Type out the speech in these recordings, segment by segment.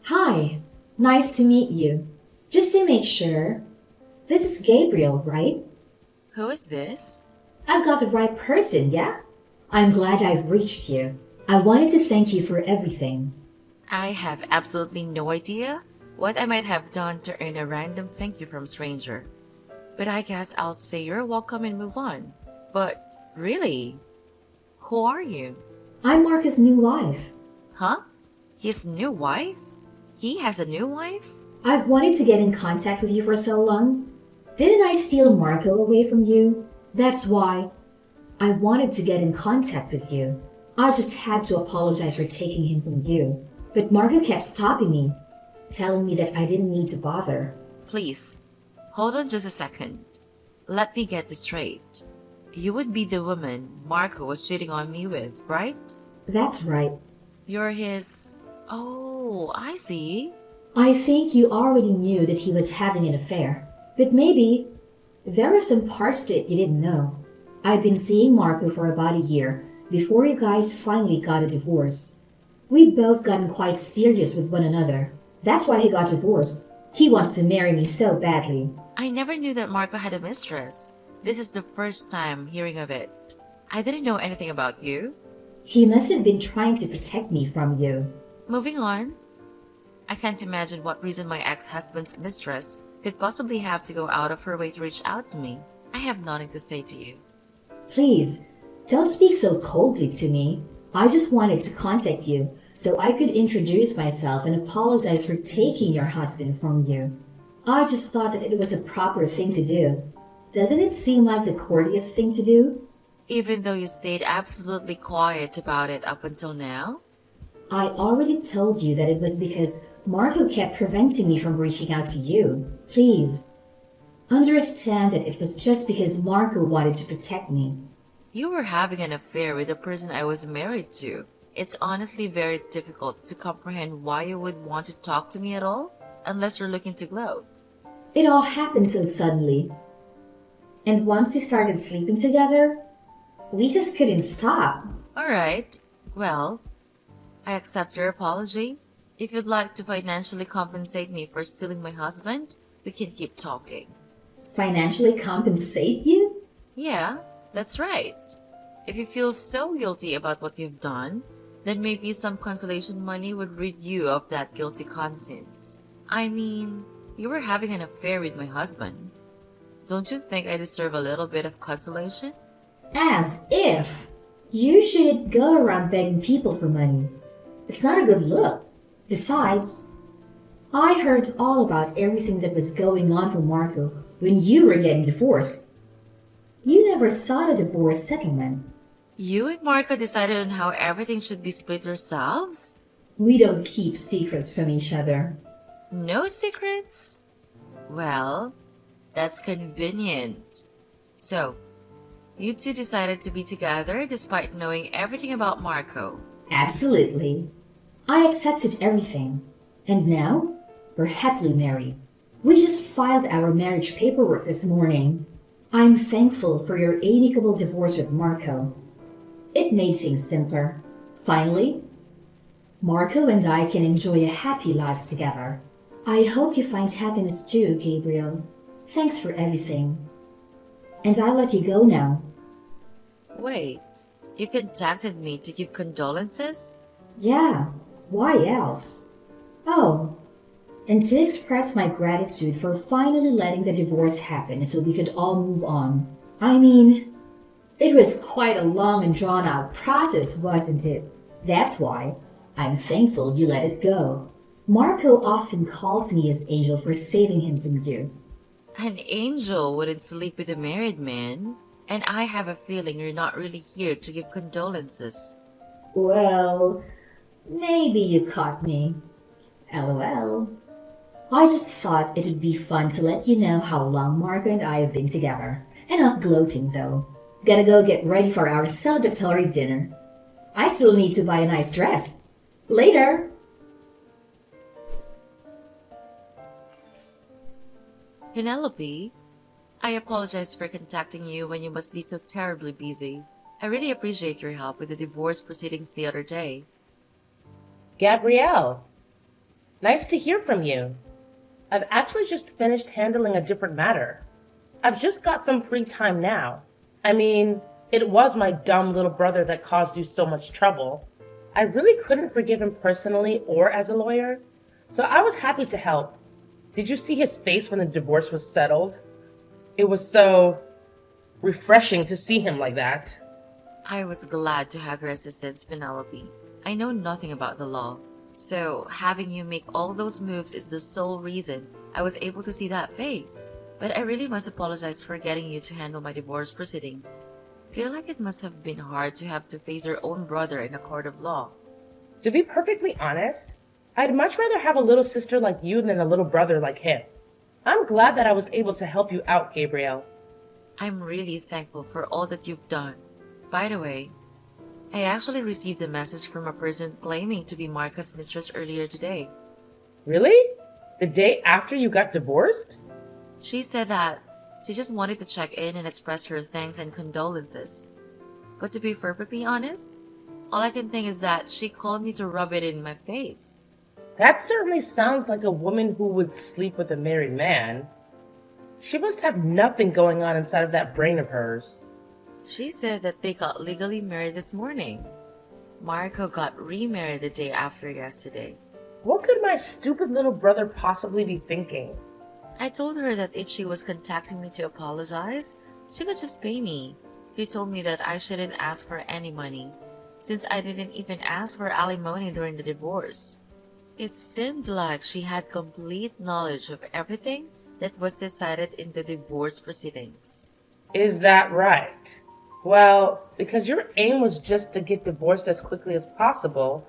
Hi, nice to meet you. Just to make sure, this is Gabriel, right? Who is this? I've got the right person, yeah? I'm glad I've reached you. I wanted to thank you for everything. I have absolutely no idea what I might have done to earn a random thank you from stranger. But I guess I'll say you're welcome and move on. But really, who are you? I'm Marcus' new wife. Huh? His new wife? He has a new wife? I've wanted to get in contact with you for so long. Didn't I steal Marco away from you? That's why I wanted to get in contact with you. I just had to apologize for taking him from you. But Marco kept stopping me, telling me that I didn't need to bother. Please, hold on just a second. Let me get this straight. You would be the woman Marco was cheating on me with, right? That's right. You're his. Oh, I see. I think you already knew that he was having an affair. But maybe there were some parts to it you didn't know. I'd been seeing Marco for about a year before you guys finally got a divorce. We'd both gotten quite serious with one another. That's why he got divorced. He wants to marry me so badly. I never knew that Marco had a mistress. This is the first time hearing of it. I didn't know anything about you. He must have been trying to protect me from you. Moving on. I can't imagine what reason my ex-husband's mistress could possibly have to go out of her way to reach out to me. I have nothing to say to you. Please, don't speak so coldly to me. I just wanted to contact you so I could introduce myself and apologize for taking your husband from you. I just thought that it was a proper thing to do. Doesn't it seem like the courteous thing to do? Even though you stayed absolutely quiet about it up until now? I already told you that it was because Marco kept preventing me from reaching out to you. Please, understand that it was just because Marco wanted to protect me. You were having an affair with the person I was married to. It's honestly very difficult to comprehend why you would want to talk to me at all, unless you're looking to gloat. It all happened so suddenly. And once we started sleeping together, we just couldn't stop. Alright, well, I accept your apology. If you'd like to financially compensate me for stealing my husband, we can keep talking. Financially compensate you? Yeah, that's right. If you feel so guilty about what you've done, then maybe some consolation money would rid you of that guilty conscience. I mean, you were having an affair with my husband. Don't you think I deserve a little bit of consolation? As if. You should go around begging people for money. It's not a good look. Besides, I heard all about everything that was going on for Marco when you were getting divorced. You never sought a divorce settlement. You and Marco decided on how everything should be split yourselves? We don't keep secrets from each other. No secrets? Well, that's convenient. So, you two decided to be together despite knowing everything about Marco. Absolutely. I accepted everything. And now, we're happily married. We just filed our marriage paperwork this morning. I'm thankful for your amicable divorce with Marco. It made things simpler. Finally, Marco and I can enjoy a happy life together. I hope you find happiness too, Gabriel. Thanks for everything. And I'll let you go now. Wait, you contacted me to give condolences? Yeah, why else? Oh, and to express my gratitude for finally letting the divorce happen so we could all move on. I mean, it was quite a long and drawn out process, wasn't it? That's why I'm thankful you let it go. Marco often calls me his angel for saving him from you. An angel wouldn't sleep with a married man, and I have a feeling you're not really here to give condolences. Well, maybe you caught me. LOL. I just thought it would be fun to let you know how long Marco and I have been together. Enough gloating though. Gotta go get ready for our celebratory dinner. I still need to buy a nice dress. Later! Penelope, I apologize for contacting you when you must be so terribly busy. I really appreciate your help with the divorce proceedings the other day. Gabrielle, Nice to hear from you. I've actually just finished handling a different matter. I've just got some free time now. I mean, it was my dumb little brother that caused you so much trouble. I really couldn't forgive him personally or as a lawyer, so I was happy to help. Did you see his face when the divorce was settled? It was so refreshing to see him like that. I was glad to have your assistance, Penelope. I know nothing about the law, so having you make all those moves is the sole reason I was able to see that face. But I really must apologize for getting you to handle my divorce proceedings. Feel like it must have been hard to have to face your own brother in a court of law. To be perfectly honest, I'd much rather have a little sister like you than a little brother like him. I'm glad that I was able to help you out, Gabriel. I'm really thankful for all that you've done. By the way, I actually received a message from a person claiming to be Marca's mistress earlier today. Really? The day after you got divorced? She said that she just wanted to check in and express her thanks and condolences. But to be perfectly honest, all I can think is that she called me to rub it in my face. That certainly sounds like a woman who would sleep with a married man. She must have nothing going on inside of that brain of hers. She said that they got legally married this morning. Marco got remarried the day after yesterday. What could my stupid little brother possibly be thinking? I told her that if she was contacting me to apologize, she could just pay me. She told me that I shouldn't ask for any money, since I didn't even ask for alimony during the divorce. It seemed like she had complete knowledge of everything that was decided in the divorce proceedings. Is that right? Well, because your aim was just to get divorced as quickly as possible,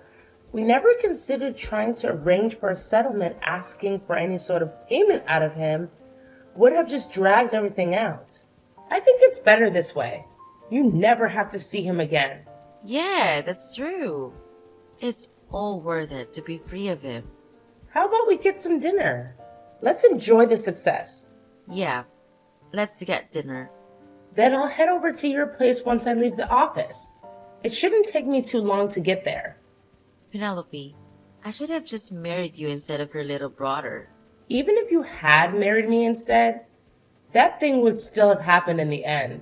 we never considered trying to arrange for a settlement. Asking for any sort of payment out of him would have just dragged everything out. I think it's better this way. You never have to see him again. Yeah, that's true. It's all worth it to be free of him. How about we get some dinner? Let's enjoy the success. Yeah, let's get dinner. Then I'll head over to your place once I leave the office. It shouldn't take me too long to get there. Penelope, I should have just married you instead of your little brother. Even if you had married me instead, that thing would still have happened in the end.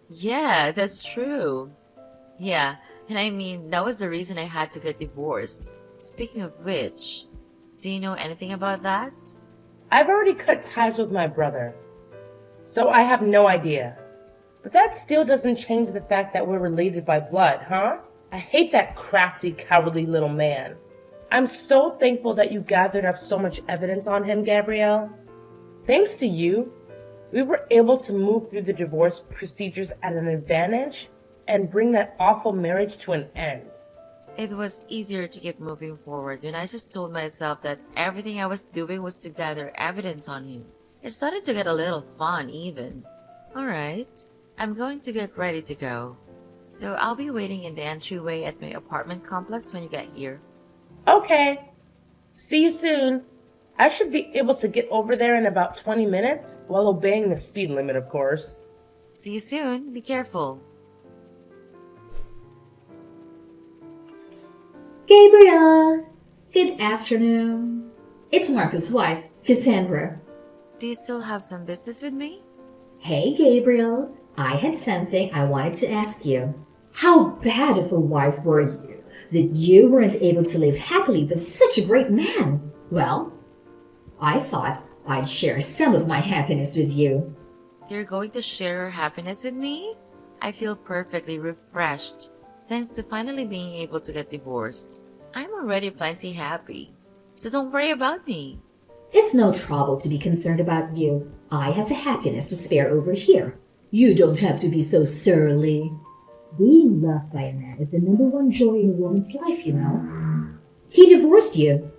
Yeah, that's true. Yeah, and I mean, that was the reason I had to get divorced. Speaking of which, do you know anything about that? I've already cut ties with my brother, so I have no idea. But that still doesn't change the fact that we're related by blood, huh? I hate that crafty, cowardly little man. I'm so thankful that you gathered up so much evidence on him, Gabrielle. Thanks to you, we were able to move through the divorce procedures at an advantage and bring that awful marriage to an end. It was easier to keep moving forward when I just told myself that everything I was doing was to gather evidence on him. It started to get a little fun even. Alright, I'm going to get ready to go. So I'll be waiting in the entryway at my apartment complex when you get here. Okay. See you soon. I should be able to get over there in about 20 minutes while obeying the speed limit, of course. See you soon. Be careful. Gabriel! Good afternoon. It's Marco's wife, Cassandra. Do you still have some business with me? Hey, Gabriel. I had something I wanted to ask you. How bad of a wife were you that you weren't able to live happily with such a great man? Well, I thought I'd share some of my happiness with you. You're going to share your happiness with me? I feel perfectly refreshed, thanks to finally being able to get divorced. I'm already plenty happy, so don't worry about me. It's no trouble to be concerned about you. I have the happiness to spare over here. You don't have to be so surly. Being loved by a man is the number one joy in a woman's life, you know. He divorced you,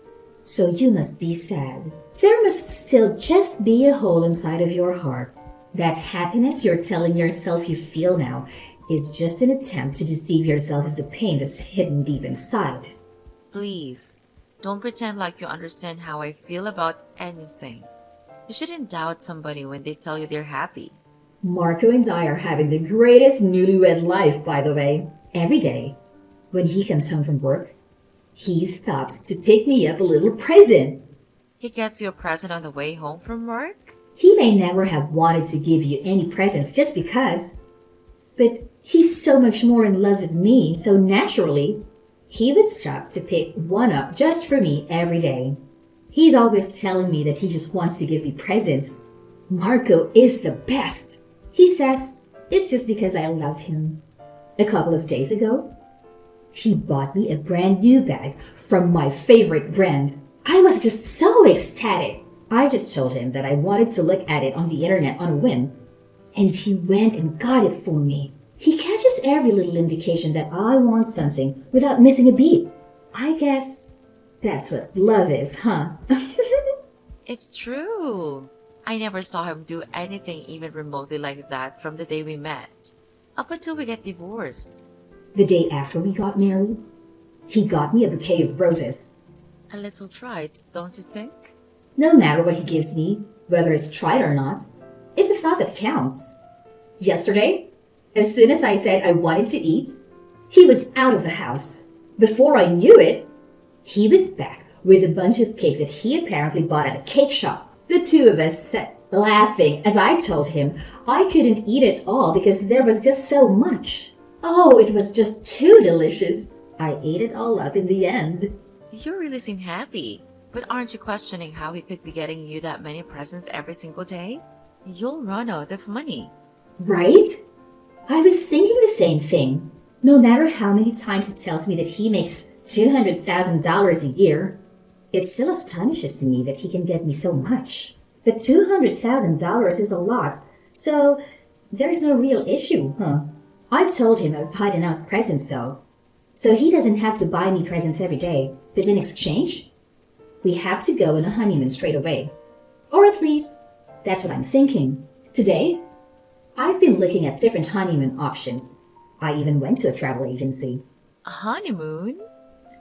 so you must be sad. There must still just be a hole inside of your heart. That happiness you're telling yourself you feel now is just an attempt to deceive yourself of the pain that's hidden deep inside. Please, don't pretend like you understand how I feel about anything. You shouldn't doubt somebody when they tell you they're happy. Marco and I are having the greatest newlywed life, by the way. Every day, when he comes home from work, He stops to pick me up a little present. He gets you a present on the way home from work? He may never have wanted to give you any presents just because, but he's so much more in love with me, so naturally, he would stop to pick one up just for me every day. He's always telling me that he just wants to give me presents. Marco is the best. He says it's just because I love him. A couple of days ago, he bought me a brand new bag from my favorite brand. I was just so ecstatic. I just told him that I wanted to look at it on the internet on a whim, and he went and got it for me. He catches every little indication that I want something without missing a beat. I guess that's what love is, huh? It's true. I never saw him do anything even remotely like that from the day we met, up until we get divorced. The day after we got married, he got me a bouquet of roses. A little trite, don't you think? No matter what he gives me, whether it's tried or not, it's a thought that counts. Yesterday, as soon as I said I wanted to eat, he was out of the house. Before I knew it, he was back with a bunch of cake that he apparently bought at a cake shop. The two of us sat laughing as I told him I couldn't eat it all because there was just so much. Oh, it was just too delicious. I ate it all up in the end. You really seem happy. But aren't you questioning how he could be getting you that many presents every single day? You'll run out of money. Right? I was thinking the same thing. No matter how many times he tells me that he makes $200,000 a year, it still astonishes me that he can get me so much. But $200,000 is a lot, so there's no real issue, huh? I told him I've had enough presents though, so he doesn't have to buy me presents every day. But in exchange, we have to go on a honeymoon straight away. Or at least, that's what I'm thinking. Today, I've been looking at different honeymoon options. I even went to a travel agency. A honeymoon?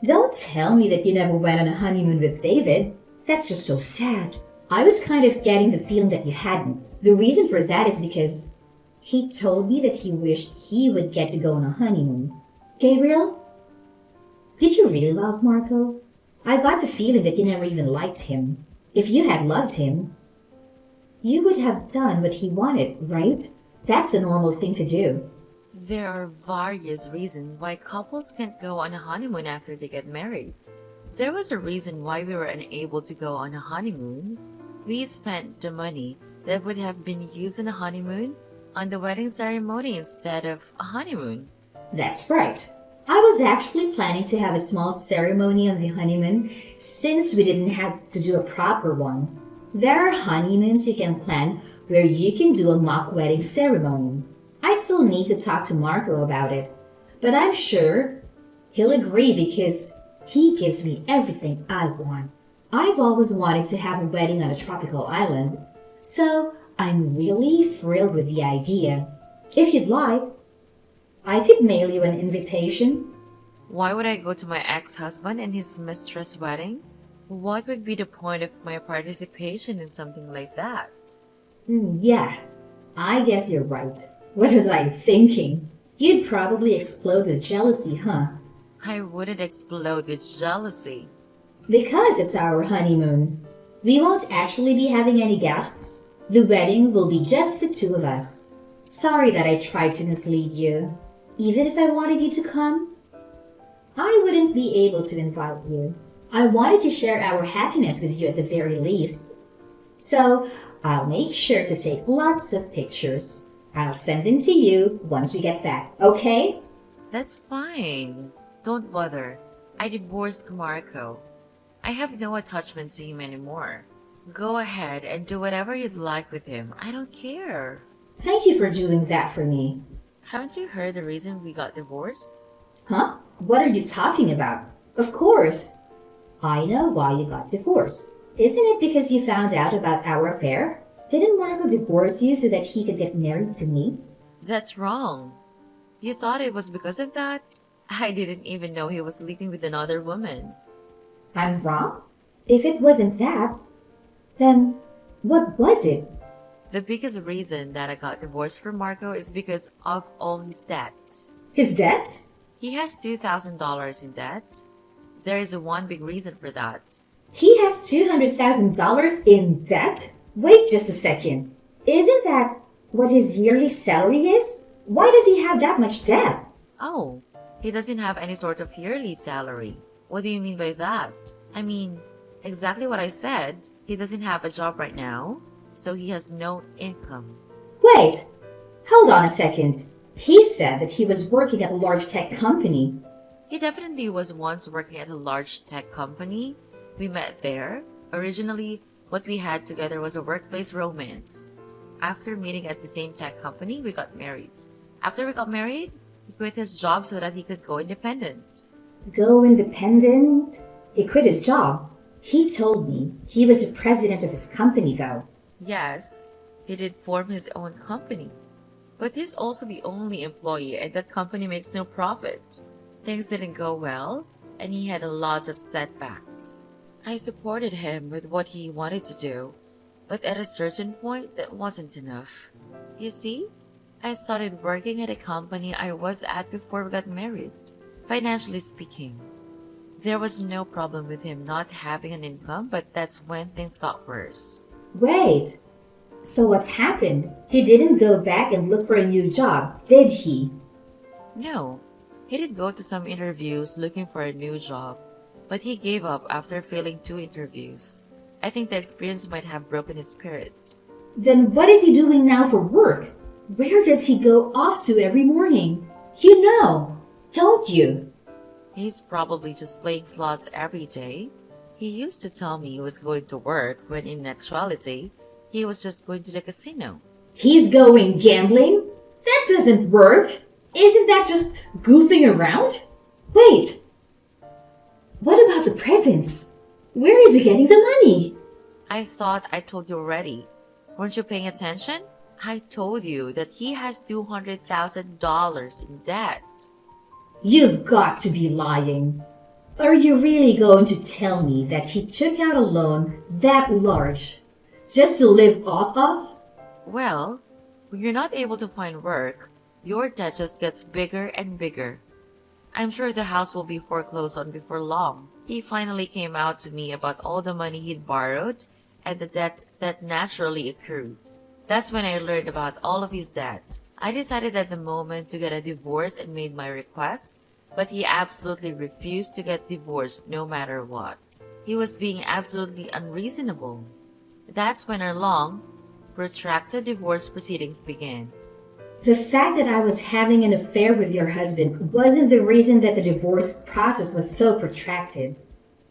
Don't tell me that you never went on a honeymoon with David. That's just so sad. I was kind of getting the feeling that you hadn't. The reason for that is because he told me that he wished he would get to go on a honeymoon. Gabriel, did you really love Marco? I got the feeling that you never even liked him. If you had loved him, you would have done what he wanted, right? That's the normal thing to do. There are various reasons why couples can't go on a honeymoon after they get married. There was a reason why we were unable to go on a honeymoon. We spent the money that would have been used on a honeymoon on the wedding ceremony instead of a honeymoon. That's right. I was actually planning to have a small ceremony on the honeymoon since we didn't have to do a proper one. There are honeymoons you can plan where you can do a mock wedding ceremony. I still need to talk to Marco about it, but I'm sure he'll agree because he gives me everything I want. I've always wanted to have a wedding on a tropical island, so I'm really thrilled with the idea. If you'd like, I could mail you an invitation. Why would I go to my ex-husband and his mistress' wedding? What would be the point of my participation in something like that? Yeah, I guess you're right. What was I thinking? You'd probably explode with jealousy, huh? I wouldn't explode with jealousy. Because it's our honeymoon. We won't actually be having any guests. The wedding will be just the two of us. Sorry that I tried to mislead you. Even if I wanted you to come, I wouldn't be able to invite you. I wanted to share our happiness with you at the very least. So I'll make sure to take lots of pictures. I'll send them to you once we get back, okay? That's fine. Don't bother. I divorced Marco. I have no attachment to him anymore. Go ahead and do whatever you'd like with him. I don't care. Thank you for doing that for me. Haven't you heard the reason we got divorced? Huh? What are you talking about? Of course. I know why you got divorced. Isn't it because you found out about our affair? Didn't Marco divorce you so that he could get married to me? That's wrong. You thought it was because of that? I didn't even know he was sleeping with another woman. I'm wrong? If it wasn't that, then what was it? The biggest reason that I got divorced from Marco is because of all his debts. His debts? He has $2,000 in debt. There is one big reason for that. He has $200,000 in debt? Wait just a second. Isn't that what his yearly salary is? Why does he have that much debt? Oh, he doesn't have any sort of yearly salary. What do you mean by that? I mean, exactly what I said. He doesn't have a job right now, so he has no income. Wait, hold on a second. He said that he was working at a large tech company. He definitely was once working at a large tech company. We met there. Originally, what we had together was a workplace romance. After meeting at the same tech company, we got married. After we got married, he quit his job so that he could go independent. Go independent? He quit his job. He told me he was the president of his company, though. Yes, he did form his own company. But he's also the only employee and that company makes no profit. Things didn't go well, and he had a lot of setbacks. I supported him with what he wanted to do, but at a certain point, that wasn't enough. You see, I started working at a company I was at before we got married. Financially speaking, there was no problem with him not having an income, but that's when things got worse. Wait, so what happened? He didn't go back and look for a new job, did he? No, he did go to some interviews looking for a new job, but he gave up after failing 2 interviews. I think the experience might have broken his spirit. Then what is he doing now for work? Where does he go off to every morning? You know, don't you? He's probably just playing slots every day. He used to tell me he was going to work when in actuality, he was just going to the casino. He's going gambling? That doesn't work. Isn't that just goofing around? Wait. What about the presents? Where is he getting the money? I thought I told you already. Weren't you paying attention? I told you that he has $200,000 in debt. You've got to be lying. Are you really going to tell me that he took out a loan that large just to live off of? Well, when you're not able to find work, your debt just gets bigger and bigger. I'm sure the house will be foreclosed on before long. He finally came out to me about all the money he'd borrowed and the debt that naturally accrued. That's when I learned about all of his debt. I decided at the moment to get a divorce and made my request, but he absolutely refused to get divorced no matter what. He was being absolutely unreasonable. That's when our long, protracted divorce proceedings began. The fact that I was having an affair with your husband wasn't the reason that the divorce process was so protracted.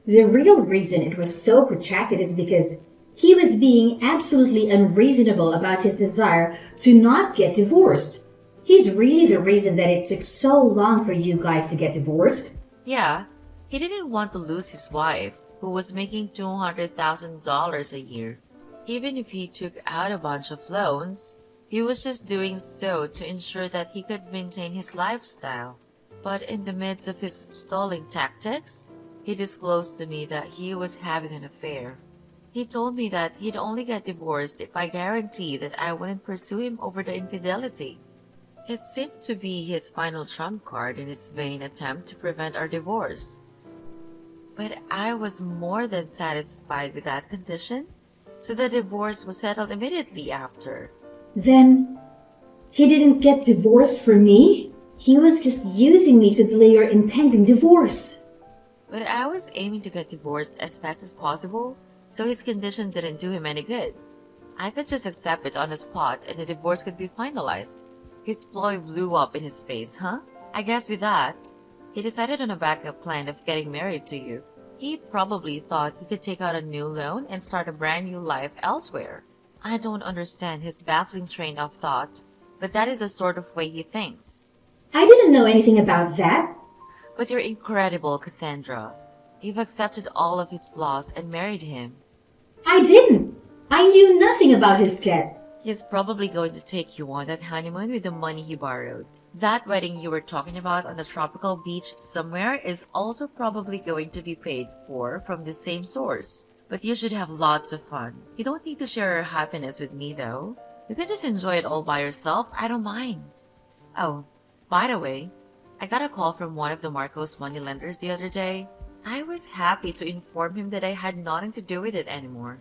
The real reason it was so protracted is because he was being absolutely unreasonable about his desire to not get divorced. He's really the reason that it took so long for you guys to get divorced. Yeah, he didn't want to lose his wife, who was making $200,000 a year. Even if he took out a bunch of loans, he was just doing so to ensure that he could maintain his lifestyle. But in the midst of his stalling tactics, he disclosed to me that he was having an affair. He told me that he'd only get divorced if I guaranteed that I wouldn't pursue him over the infidelity. It seemed to be his final trump card in his vain attempt to prevent our divorce. But I was more than satisfied with that condition, so the divorce was settled immediately after. Then, he didn't get divorced for me? He was just using me to delay your impending divorce. But I was aiming to get divorced as fast as possible, so his condition didn't do him any good. I could just accept it on the spot and the divorce could be finalized. His ploy blew up in his face, huh? I guess with that, he decided on a backup plan of getting married to you. He probably thought he could take out a new loan and start a brand new life elsewhere. I don't understand his baffling train of thought, but that is the sort of way he thinks. I didn't know anything about that. But you're incredible, Cassandra. You've accepted all of his flaws and married him. I didn't. I knew nothing about his debt. He's probably going to take you on that honeymoon with the money he borrowed. That wedding you were talking about on a tropical beach somewhere is also probably going to be paid for from the same source. But you should have lots of fun. You don't need to share your happiness with me, though. You can just enjoy it all by yourself. I don't mind. Oh, by the way, I got a call from one of the Marcos moneylenders the other day. I was happy to inform him that I had nothing to do with it anymore.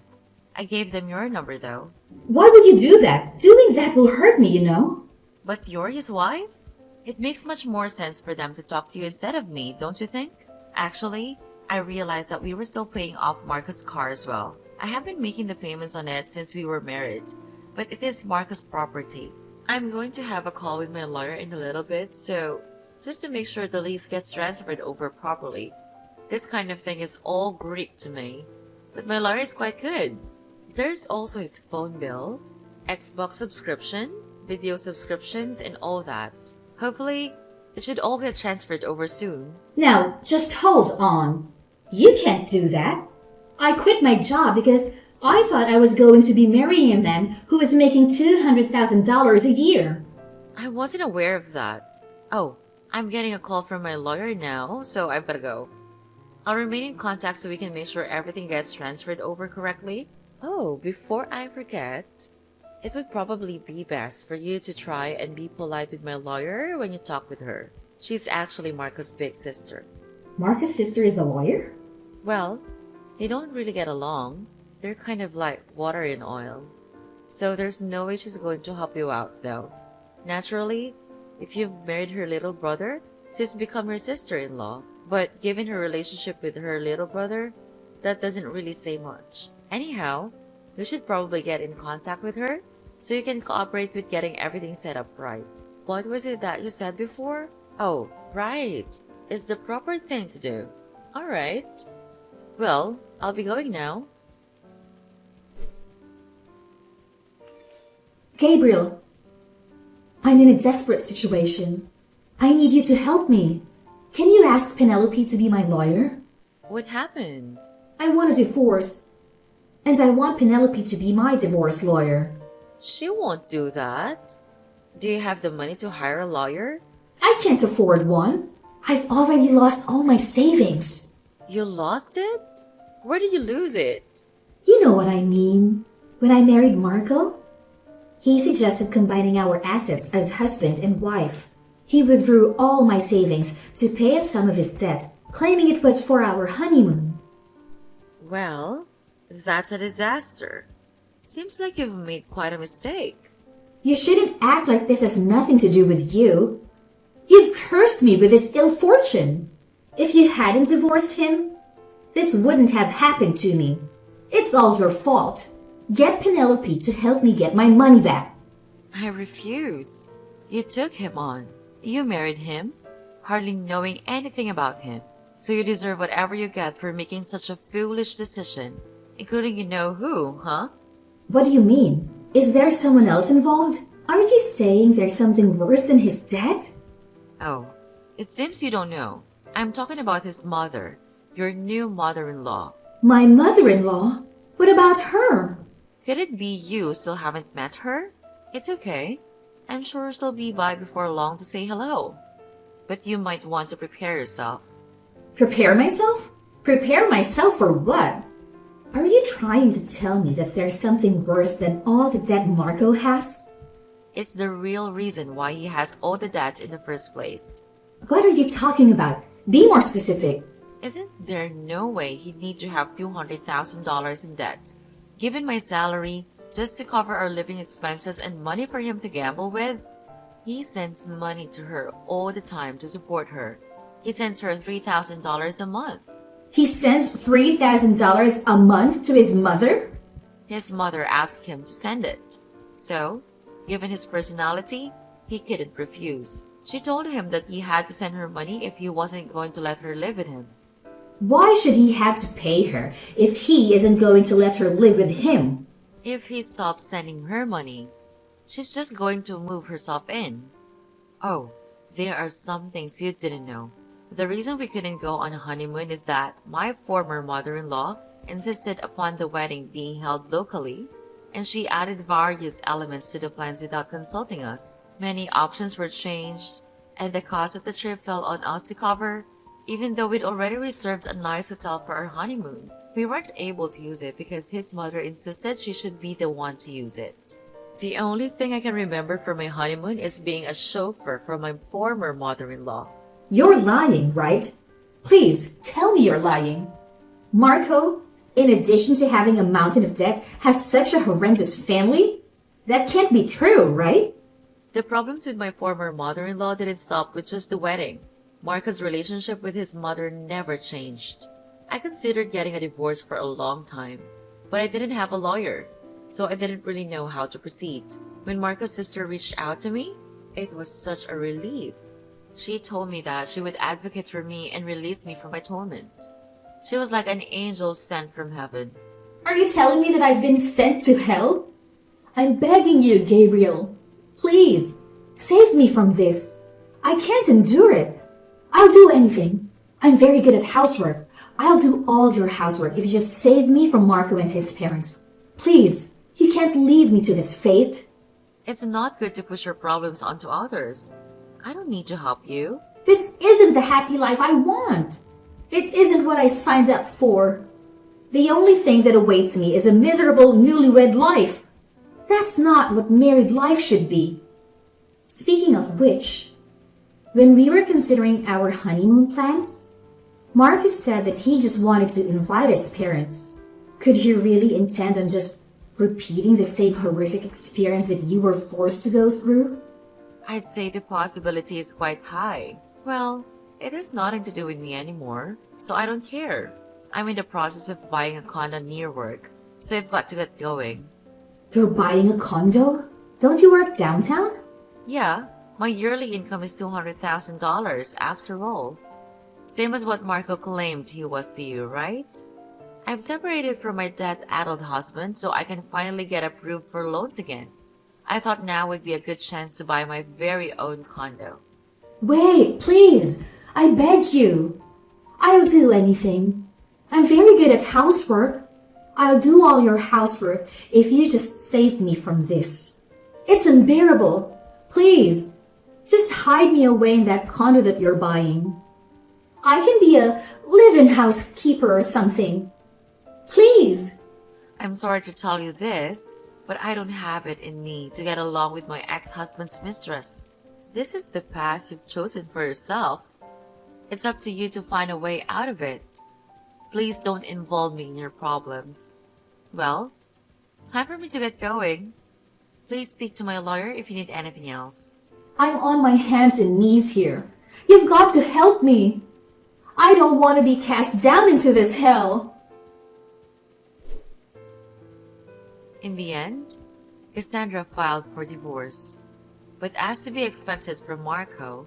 I gave them your number though. Why would you do that? Doing that will hurt me, you know? But you're his wife? It makes much more sense for them to talk to you instead of me, don't you think? Actually, I realized that we were still paying off Marcus' car as well. I have been making the payments on it since we were married, but it is Marcus' property. I'm going to have a call with my lawyer in a little bit, so just to make sure the lease gets transferred over properly. This kind of thing is all Greek to me, but my lawyer is quite good. There's also his phone bill, Xbox subscription, video subscriptions, and all that. Hopefully, it should all get transferred over soon. Now, just hold on. You can't do that. I quit my job because I thought I was going to be marrying a man who was making $200,000 a year. I wasn't aware of that. Oh, I'm getting a call from my lawyer now, so I've gotta go. I'll remain in contact so we can make sure everything gets transferred over correctly. Oh, before I forget, it would probably be best for you to try and be polite with my lawyer when you talk with her. She's actually Marco's big sister. Marcus' sister is a lawyer? Well, they don't really get along. They're kind of like water and oil. So there's no way she's going to help you out, though. Naturally, if you've married her little brother, she's become her sister-in-law. But given her relationship with her little brother, that doesn't really say much. Anyhow, you should probably get in contact with her so you can cooperate with getting everything set up right. What was it that you said before? Oh, right. It's the proper thing to do. Alright. Well, I'll be going now. Gabriel, I'm in a desperate situation. I need you to help me. Can you ask Penelope to be my lawyer? What happened? I want a divorce, and I want Penelope to be my divorce lawyer. She won't do that. Do you have the money to hire a lawyer? I can't afford one. I've already lost all my savings. You lost it? Where did you lose it? You know what I mean. When I married Marco, he suggested combining our assets as husband and wife. He withdrew all my savings to pay up some of his debt, claiming it was for our honeymoon. Well, that's a disaster. Seems like you've made quite a mistake. You shouldn't act like this has nothing to do with you. You've cursed me with this ill fortune. If you hadn't divorced him, this wouldn't have happened to me. It's all your fault. Get Penelope to help me get my money back. I refuse. You took him on. You married him, hardly knowing anything about him. So you deserve whatever you get for making such a foolish decision, including you know who, huh? What do you mean? Is there someone else involved? Are you saying there's something worse than his debt? Oh, it seems you don't know. I'm talking about his mother, your new mother-in-law. My mother-in-law? What about her? Could it be you still haven't met her? It's okay. I'm sure she'll be by before long to say hello. But you might want to prepare yourself. Prepare myself? Prepare myself for what? Are you trying to tell me that there's something worse than all the debt Marco has? It's the real reason why he has all the debt in the first place. What are you talking about? Be more specific. Isn't there no way he'd need to have $200,000 in debt, given my salary, just to cover our living expenses and money for him to gamble with? He sends money to her all the time to support her. He sends her $3,000 a month. He sends $3,000 a month to his mother? His mother asked him to send it. So, given his personality, he couldn't refuse. She told him that he had to send her money if he wasn't going to let her live with him. Why should he have to pay her if he isn't going to let her live with him? If he stops sending her money, she's just going to move herself in. Oh, there are some things you didn't know. The reason we couldn't go on a honeymoon is that my former mother-in-law insisted upon the wedding being held locally, and she added various elements to the plans without consulting us. Many options were changed, and the cost of the trip fell on us to cover, even though we'd already reserved a nice hotel for our honeymoon. We weren't able to use it because his mother insisted she should be the one to use it. The only thing I can remember from my honeymoon is being a chauffeur for my former mother-in-law. You're lying, right? Please, tell me you're lying. Marco, in addition to having a mountain of debt, has such a horrendous family? That can't be true, right? The problems with my former mother-in-law didn't stop with just the wedding. Marco's relationship with his mother never changed. I considered getting a divorce for a long time, but I didn't have a lawyer, so I didn't really know how to proceed. When Marco's sister reached out to me, it was such a relief. She told me that she would advocate for me and release me from my torment. She was like an angel sent from heaven. Are you telling me that I've been sent to hell? I'm begging you, Gabriel. Please, save me from this. I can't endure it. I'll do anything. I'm very good at housework. I'll do all your housework if you just save me from Marco and his parents. Please, you can't leave me to this fate. It's not good to push your problems onto others. I don't need to help you. This isn't the happy life I want. It isn't what I signed up for. The only thing that awaits me is a miserable newlywed life. That's not what married life should be. Speaking of which, when we were considering our honeymoon plans, Marcus said that he just wanted to invite his parents. Could he really intend on just repeating the same horrific experience that you were forced to go through? I'd say the possibility is quite high. Well, it has nothing to do with me anymore, so I don't care. I'm in the process of buying a condo near work, so I've got to get going. You're buying a condo? Don't you work downtown? Yeah, my yearly income is $200,000 after all. Same as what Marco claimed he was to you, right? I've separated from my dead-addled husband so I can finally get approved for loans again. I thought now would be a good chance to buy my very own condo. Wait, please. I beg you. I'll do anything. I'm very good at housework. I'll do all your housework if you just save me from this. It's unbearable. Please, just hide me away in that condo that you're buying. I can be a live-in housekeeper or something. Please. I'm sorry to tell you this, but I don't have it in me to get along with my ex-husband's mistress. This is the path you've chosen for yourself. It's up to you to find a way out of it. Please don't involve me in your problems. Well, time for me to get going. Please speak to my lawyer if you need anything else. I'm on my hands and knees here. You've got to help me. I don't want to be cast down into this hell. In the end, Cassandra filed for divorce. But as to be expected from Marco,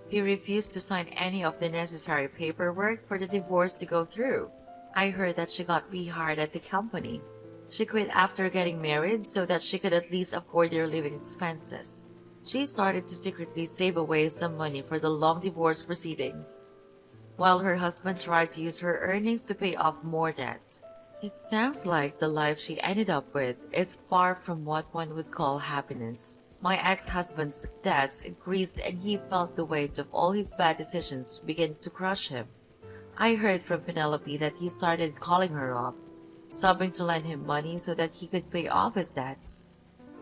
he refused to sign any of the necessary paperwork for the divorce to go through. I heard that she got rehired at the company. She quit after getting married so that she could at least afford their living expenses. She started to secretly save away some money for the long divorce proceedings, while her husband tried to use her earnings to pay off more debt. It sounds like the life she ended up with is far from what one would call happiness. My ex-husband's debts increased and he felt the weight of all his bad decisions begin to crush him. I heard from Penelope that he started calling her up, sobbing to lend him money so that he could pay off his debts.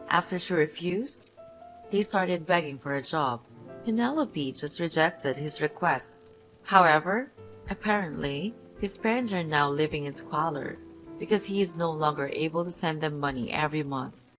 After she refused, he started begging for a job. Penelope just rejected his requests. However, apparently, his parents are now living in squalor because he is no longer able to send them money every month.